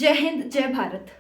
जय हिंद, जय भारत।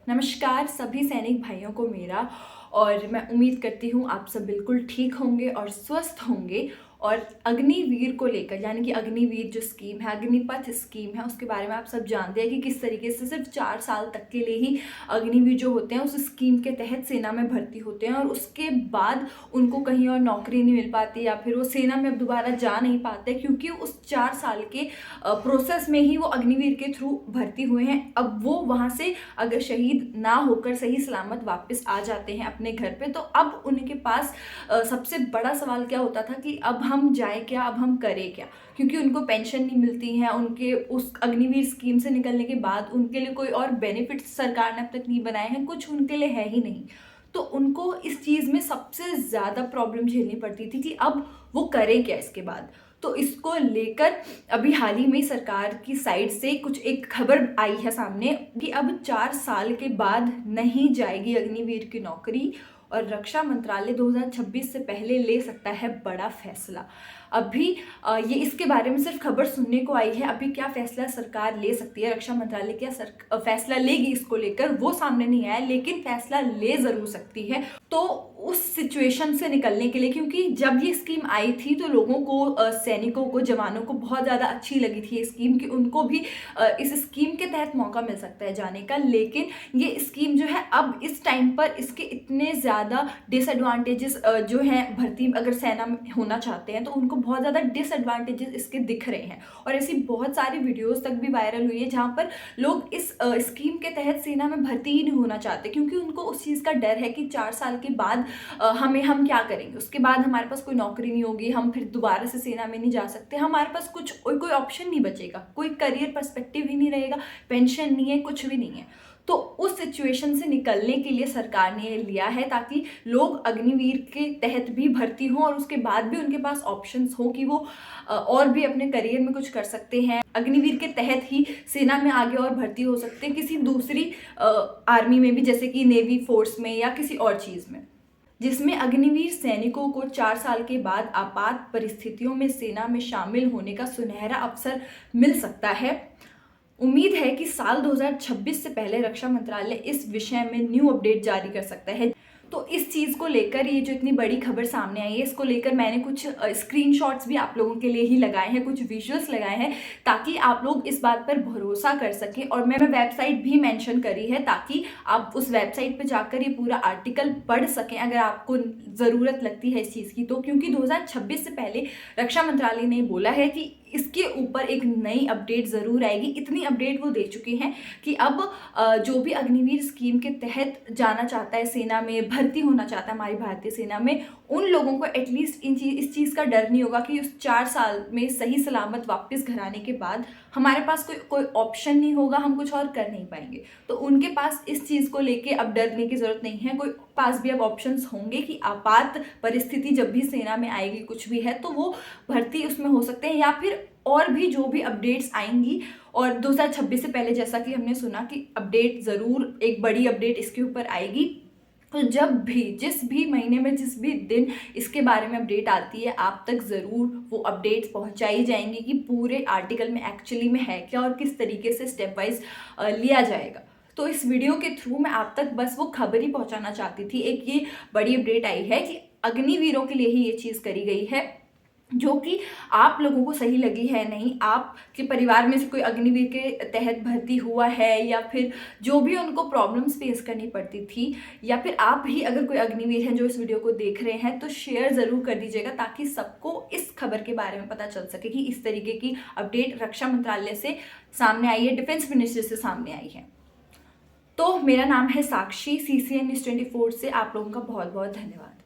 नमस्कार सभी सैनिक भाइयों को मेरा। और मैं उम्मीद करती हूँ आप सब बिल्कुल ठीक होंगे और स्वस्थ होंगे। और अग्निवीर को लेकर, यानी कि अग्निवीर जो स्कीम है, अग्निपथ स्कीम है, उसके बारे में आप सब जानते हैं कि किस तरीके से सिर्फ 4 साल तक के लिए ही अग्निवीर जो होते हैं उस स्कीम के तहत सेना में भर्ती होते हैं और उसके बाद उनको कहीं और नौकरी नहीं मिल पाती या फिर वो सेना में अब दोबारा जा नहीं पाते, क्योंकि उस 4 साल के प्रोसेस में ही वो अग्निवीर के थ्रू भर्ती हुए हैं। अब वो वहाँ से अगर शहीद ना होकर सही सलामत वापस आ जाते हैं अपने घर पे, तो अब उनके पास सबसे बड़ा सवाल क्या होता था कि अब हम जाए क्या, अब हम करें क्या, क्योंकि उनको पेंशन नहीं मिलती है। उनके उस अग्निवीर स्कीम से निकलने के बाद उनके लिए कोई और बेनिफिट्स सरकार ने अब तक नहीं बनाए हैं, कुछ उनके लिए है ही नहीं। तो उनको इस चीज़ में सबसे ज़्यादा प्रॉब्लम झेलनी पड़ती थी कि अब वो करें क्या इसके बाद। तो इसको लेकर अभी हाल ही में सरकार की साइड से कुछ एक खबर आई है सामने कि अब 4 साल के बाद नहीं जाएगी अग्निवीर की नौकरी और रक्षा मंत्रालय 2026 से पहले ले सकता है बड़ा फैसला। अभी ये इसके बारे में सिर्फ खबर सुनने को आई है। अभी क्या फैसला सरकार ले सकती है, रक्षा मंत्रालय क्या फैसला लेगी इसको लेकर, वो सामने नहीं आया, लेकिन फैसला ले जरूर सकती है। तो उस सिचुएशन से निकलने के लिए, क्योंकि जब ये स्कीम आई थी तो लोगों को, सैनिकों को, जवानों को बहुत ज़्यादा अच्छी लगी थी ये स्कीम कि उनको भी इस स्कीम के तहत मौका मिल सकता है जाने का। लेकिन ये स्कीम जो है अब इस टाइम पर इसके इतने ज़्यादा डिसएडवांटेजेस जो हैं, भर्ती अगर सेना में होना चाहते हैं तो उनको बहुत ज़्यादा डिसएडवांटेजेस इसके दिख रहे हैं। और ऐसी बहुत सारी वीडियोस तक भी वायरल हुई है जहाँ पर लोग इस स्कीम के तहत सेना में भर्ती ही नहीं होना चाहते, क्योंकि उनको उस चीज़ का डर है कि 4 साल के बाद हम क्या करेंगे, उसके बाद हमारे पास कोई नौकरी नहीं होगी, हम फिर दोबारा से सेना में नहीं जा सकते, हमारे पास कोई ऑप्शन नहीं बचेगा, कोई करियर पर्सपेक्टिव ही नहीं रहेगा, पेंशन नहीं है, कुछ भी नहीं है। तो उस सिचुएशन से निकलने के लिए सरकार ने ये लिया है ताकि लोग अग्निवीर के तहत भी भर्ती हों और उसके बाद भी उनके पास ऑप्शंस हो कि वो और भी अपने करियर में कुछ कर सकते हैं। अग्निवीर के तहत ही सेना में आगे और भर्ती हो सकते हैं किसी दूसरी आर्मी में भी, जैसे कि नेवी फोर्स में या किसी और चीज़ में, जिसमें अग्निवीर सैनिकों को 4 साल के बाद आपात परिस्थितियों में सेना में शामिल होने का सुनहरा अवसर मिल सकता है। उम्मीद है कि साल 2026 से पहले रक्षा मंत्रालय इस विषय में न्यू अपडेट जारी कर सकता है। तो इस चीज़ को लेकर, ये जो इतनी बड़ी खबर सामने आई है, इसको लेकर मैंने कुछ स्क्रीनशॉट्स भी आप लोगों के लिए ही लगाए हैं, कुछ विजुअल्स लगाए हैं, ताकि आप लोग इस बात पर भरोसा कर सकें। और मैं वेबसाइट भी मेंशन करी है ताकि आप उस वेबसाइट पर जाकर ये पूरा आर्टिकल पढ़ सकें अगर आपको ज़रूरत लगती है इस चीज़ की। तो क्योंकि 2026 से पहले रक्षा मंत्रालय ने बोला है कि इसके ऊपर एक नई अपडेट ज़रूर आएगी। इतनी अपडेट वो दे चुके हैं कि अब जो भी अग्निवीर स्कीम के तहत जाना चाहता है, सेना में भर्ती होना चाहता है हमारी भारतीय सेना में, उन लोगों को एटलीस्ट इस चीज़ का डर नहीं होगा कि उस 4 साल में सही सलामत वापस घर आने के बाद हमारे पास कोई ऑप्शन नहीं होगा, हम कुछ और कर नहीं पाएंगे। तो उनके पास इस चीज़ को लेके अब डरने की ज़रूरत नहीं है। कोई पास भी अब ऑप्शंस होंगे कि आपात परिस्थिति जब भी सेना में आएगी, कुछ भी है, तो वो भर्ती उसमें हो सकते हैं, या फिर और भी जो भी अपडेट्स आएंगी। और 2026 से पहले, जैसा कि हमने सुना कि अपडेट ज़रूर, एक बड़ी अपडेट इसके ऊपर आएगी। तो जब भी, जिस भी महीने में, जिस भी दिन इसके बारे में अपडेट आती है, आप तक ज़रूर वो अपडेट्स पहुंचाई जाएंगी कि पूरे आर्टिकल में एक्चुअली में है क्या और किस तरीके से स्टेप वाइज लिया जाएगा। तो इस वीडियो के थ्रू मैं आप तक बस वो खबर ही पहुंचाना चाहती थी। एक ये बड़ी अपडेट आई है कि अग्निवीरों के लिए ही ये चीज़ करी गई है, जो कि आप लोगों को सही लगी है नहीं। आपके परिवार में से कोई अग्निवीर के तहत भर्ती हुआ है, या फिर जो भी उनको प्रॉब्लम्स फेस करनी पड़ती थी, या फिर आप ही अगर कोई अग्निवीर हैं जो इस वीडियो को देख रहे हैं, तो शेयर ज़रूर कर दीजिएगा ताकि सबको इस खबर के बारे में पता चल सके कि इस तरीके की अपडेट रक्षा मंत्रालय से सामने आई है, डिफेंस मिनिस्ट्री से सामने आई है। तो मेरा नाम है साक्षी, CCN News 24 से आप लोगों का बहुत बहुत धन्यवाद।